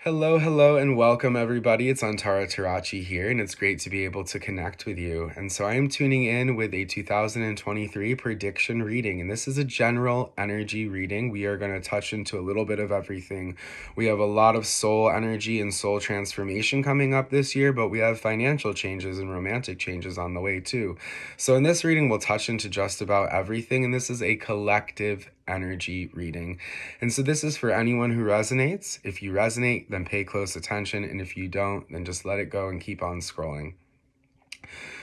Hello, hello, and welcome everybody. It's Antara Tarocchi here, and it's great to be able to connect with you. And so I am tuning in with a 2023 prediction reading, and this is a general energy reading. We are going to touch into a little bit of everything. We have a lot of soul energy and soul transformation coming up this year, but we have financial changes and romantic changes on the way too. So in this reading, we'll touch into just about everything, and this is a collective energy reading. And so this is for anyone who resonates. If you resonate, then pay close attention. And if you don't, then just let it go and keep on scrolling.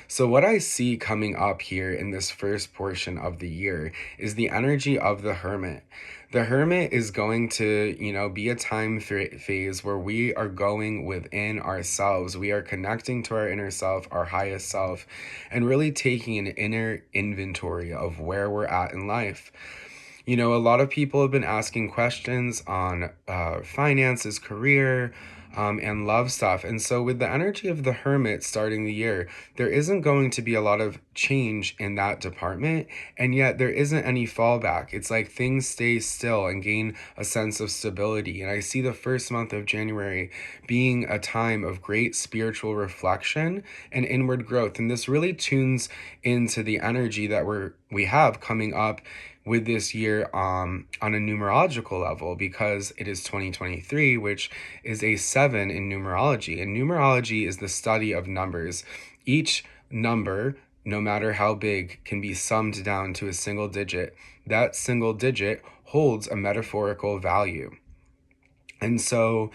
So what I see coming up here in this first portion of the year is the energy of the Hermit. The Hermit is going to, be a time phase where we are going within ourselves. We are connecting to our inner self, our highest self, and really taking an inner inventory of where we're at in life. A lot of people have been asking questions on finances, career, and love stuff. And so, with the energy of the Hermit starting the year, there isn't going to be a lot of change in that department. And yet, there isn't any fallback. It's like things stay still and gain a sense of stability. And I see the first month of January being a time of great spiritual reflection and inward growth. And this really tunes into the energy that we have coming up with this year on a numerological level, because it is 2023, which is a 7 in numerology. And numerology is the study of numbers. Each number, no matter how big, can be summed down to a single digit. That single digit holds a metaphorical value. And so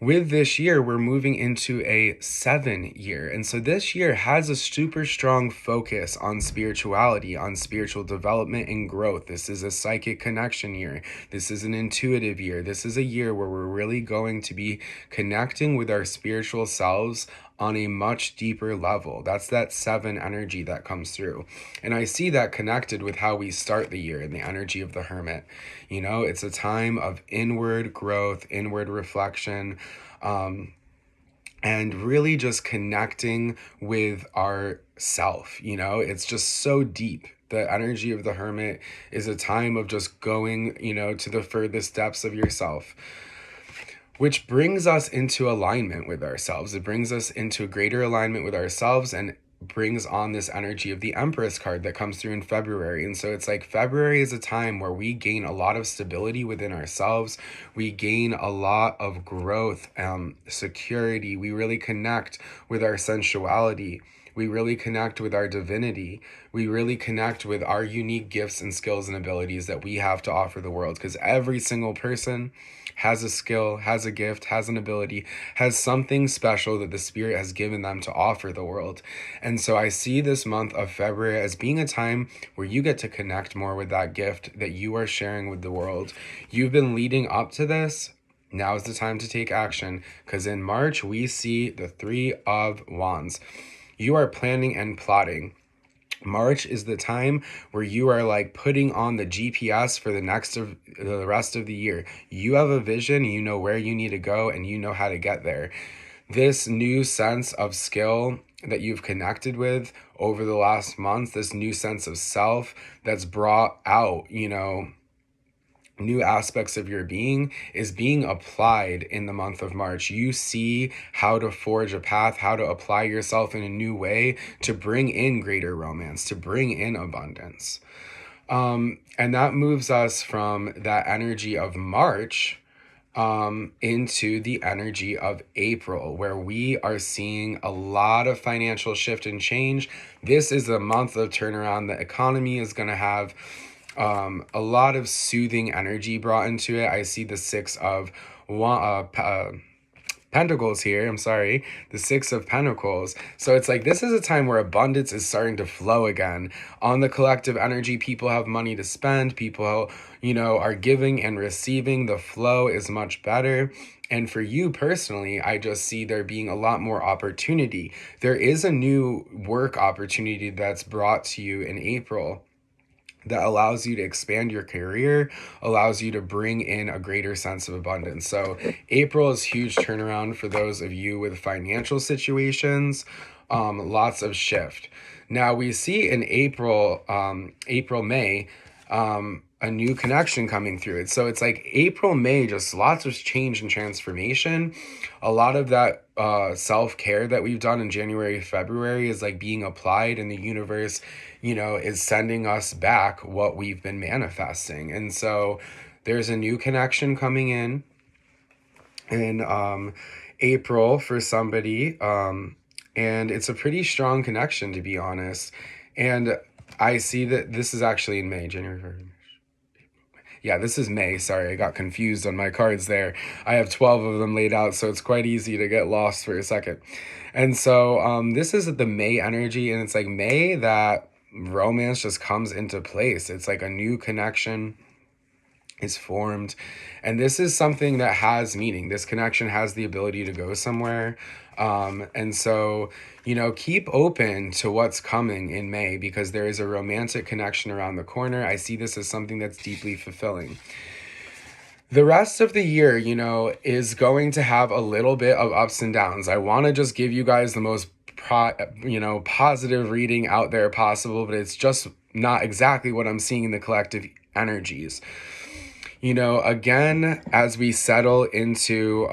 with this year, we're moving into a 7 year. And so this year has a super strong focus on spirituality, on spiritual development and growth. This is a psychic connection year. This is an intuitive year. This is a year where we're really going to be connecting with our spiritual selves on a much deeper level. That's that 7 energy that comes through. And I see that connected with how we start the year and the energy of the Hermit. It's a time of inward growth, inward reflection, and really just connecting with our self. It's just so deep. The energy of the Hermit is a time of just going, to the furthest depths of yourself, which brings us into alignment with ourselves. It brings us into greater alignment with ourselves and brings on this energy of the Empress card that comes through in February. And so it's like February is a time where we gain a lot of stability within ourselves. We gain a lot of growth, security. We really connect with our sensuality. We really connect with our divinity. We really connect with our unique gifts and skills and abilities that we have to offer the world, because every single person has a skill, has a gift, has an ability, has something special that the Spirit has given them to offer the world. And so I see this month of February as being a time where you get to connect more with that gift that you are sharing with the world. You've been leading up to this. Now is the time to take action, because in March we see the 3 of Wands. You are planning and plotting. March is the time where you are like putting on the GPS for the rest of the year. You have a vision, you know where you need to go, and you know how to get there. This new sense of skill that you've connected with over the last month, this new sense of self that's brought out, new aspects of your being, is being applied in the month of March. You see how to forge a path, how to apply yourself in a new way to bring in greater romance, to bring in abundance. And that moves us from that energy of March into the energy of April, where we are seeing a lot of financial shift and change. This is a month of turnaround. The economy is going to have a lot of soothing energy brought into it. I see the 6 of Pentacles here. The 6 of Pentacles. So it's like this is a time where abundance is starting to flow again. On the collective energy, people have money to spend. People, are giving and receiving. The flow is much better. And for you personally, I just see there being a lot more opportunity. There is a new work opportunity that's brought to you in April that allows you to expand your career, allows you to bring in a greater sense of abundance. So April is huge turnaround for those of you with financial situations, lots of shift. Now we see in May, a new connection coming through it. So it's like April, May, just lots of change and transformation. A lot of that self-care that we've done in January, February is like being applied, and the universe, is sending us back what we've been manifesting. And so there's a new connection coming in April for somebody. And it's a pretty strong connection, to be honest. And I see that this is actually in May, January, February. Yeah, this is May. Sorry, I got confused on my cards there. I have 12 of them laid out, so it's quite easy to get lost for a second. And so this is the May energy, and it's like May that romance just comes into place. It's like a new connection is formed, and this is something that has meaning. This connection has the ability to go somewhere. And so, keep open to what's coming in May, because there is a romantic connection around the corner. I see this as something that's deeply fulfilling. The rest of the year, is going to have a little bit of ups and downs. I want to just give you guys the most positive reading out there possible, but it's just not exactly what I'm seeing in the collective energies. Again, as we settle into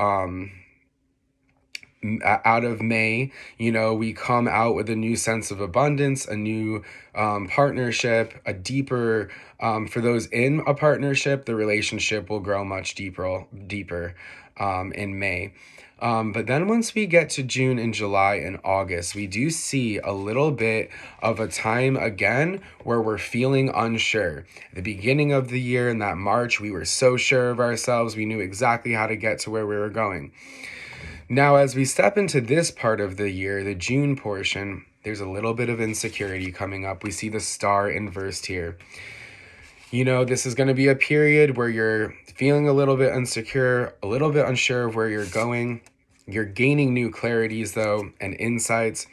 out of May, we come out with a new sense of abundance, a new partnership, a deeper, for those in a partnership, the relationship will grow much deeper in May. But then once we get to June and July and August, we do see a little bit of a time again where we're feeling unsure. At the beginning of the year, in that March, we were so sure of ourselves. We knew exactly how to get to where we were going. Now, as we step into this part of the year, the June portion, there's a little bit of insecurity coming up. We see the star inversed here. This is going to be a period where you're feeling a little bit insecure, a little bit unsure of where you're going. You're gaining new clarities, though, and insights,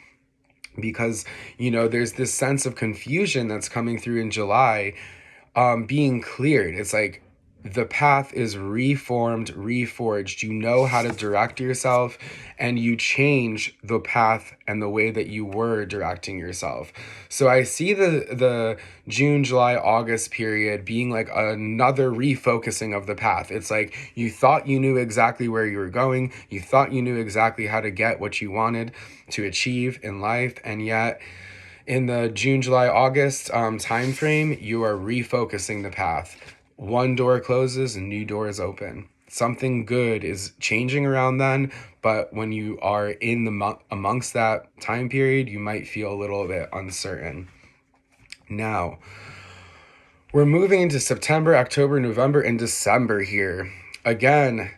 because, there's this sense of confusion that's coming through in July, being cleared. It's like the path is reformed, reforged. You know how to direct yourself, and you change the path and the way that you were directing yourself. So I see the June, July, August period being like another refocusing of the path. It's like you thought you knew exactly where you were going. You thought you knew exactly how to get what you wanted to achieve in life, and yet in the June, July, August time frame, you are refocusing the path. One door closes and new doors open. Something good is changing around then, but when you are in the amongst that time period, you might feel a little bit uncertain. Now, we're moving into September, October, November, and December here. Again,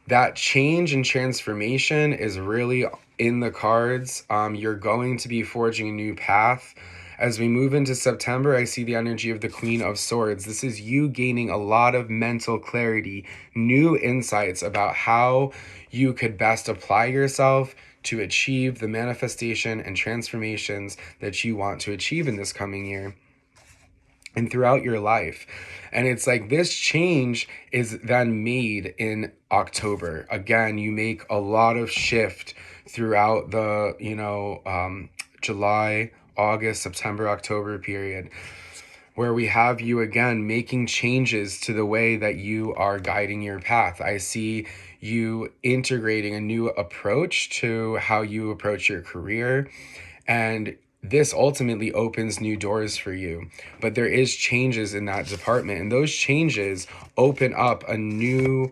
that change and transformation is really in the cards. You're going to be forging a new path. As we move into September, I see the energy of the Queen of Swords. This is you gaining a lot of mental clarity, new insights about how you could best apply yourself to achieve the manifestation and transformations that you want to achieve in this coming year and throughout your life. And it's like this change is then made in October. Again, you make a lot of shift throughout the, July, August, September, October period, where we have you again making changes to the way that you are guiding your path. I see you integrating a new approach to how you approach your career, and this ultimately opens new doors for you. But there is changes in that department, and those changes open up a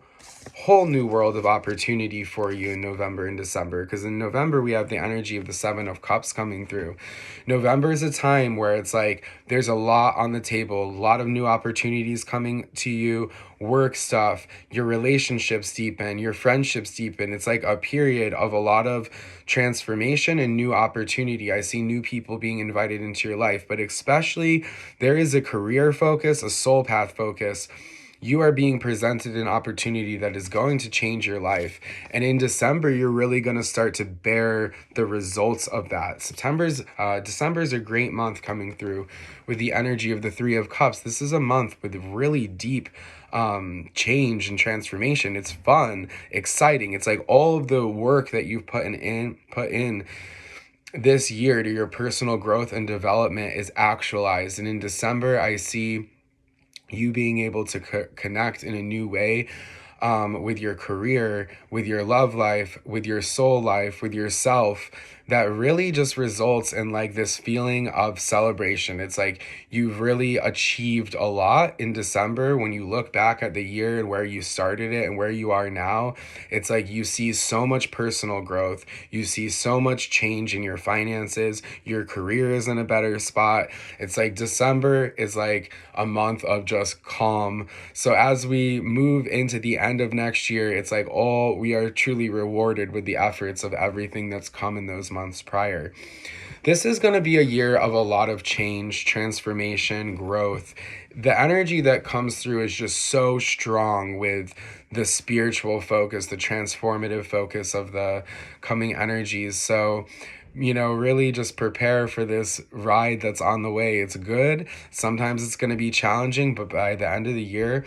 whole new world of opportunity for you in November and December, because in November we have the energy of the Seven of Cups coming through. November is a time where it's like there's a lot on the table, a lot of new opportunities coming to you, work stuff, your relationships deepen, your friendships deepen. It's like a period of a lot of transformation and new opportunity. I see new people being invited into your life, but especially there is a career focus, a soul path focus. You are being presented an opportunity that is going to change your life. And in December, you're really going to start to bear the results of that. December is a great month coming through with the energy of the Three of Cups. This is a month with really deep change and transformation. It's fun, exciting. It's like all of the work that you've put in this year to your personal growth and development is actualized. And in December, I see you being able to connect in a new way with your career, with your love life, with your soul life, with yourself, that really just results in like this feeling of celebration. It's like you've really achieved a lot in December when you look back at the year and where you started it and where you are now. It's like you see so much personal growth, you see so much change in your finances, your career is in a better spot. It's like December is like a month of just calm. So as we move into the end of next year, it's like, oh, we are truly rewarded with the efforts of everything that's come in those months prior. This is going to be a year of a lot of change, transformation, growth. The energy that comes through is just so strong with the spiritual focus, the transformative focus of the coming energies. So, really just prepare for this ride that's on the way. It's good. Sometimes it's going to be challenging, but by the end of the year,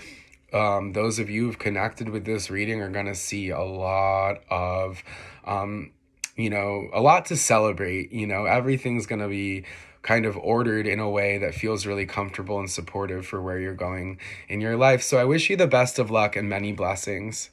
those of you who've connected with this reading are going to see a lot of, a lot to celebrate. Everything's going to be kind of ordered in a way that feels really comfortable and supportive for where you're going in your life. So I wish you the best of luck and many blessings.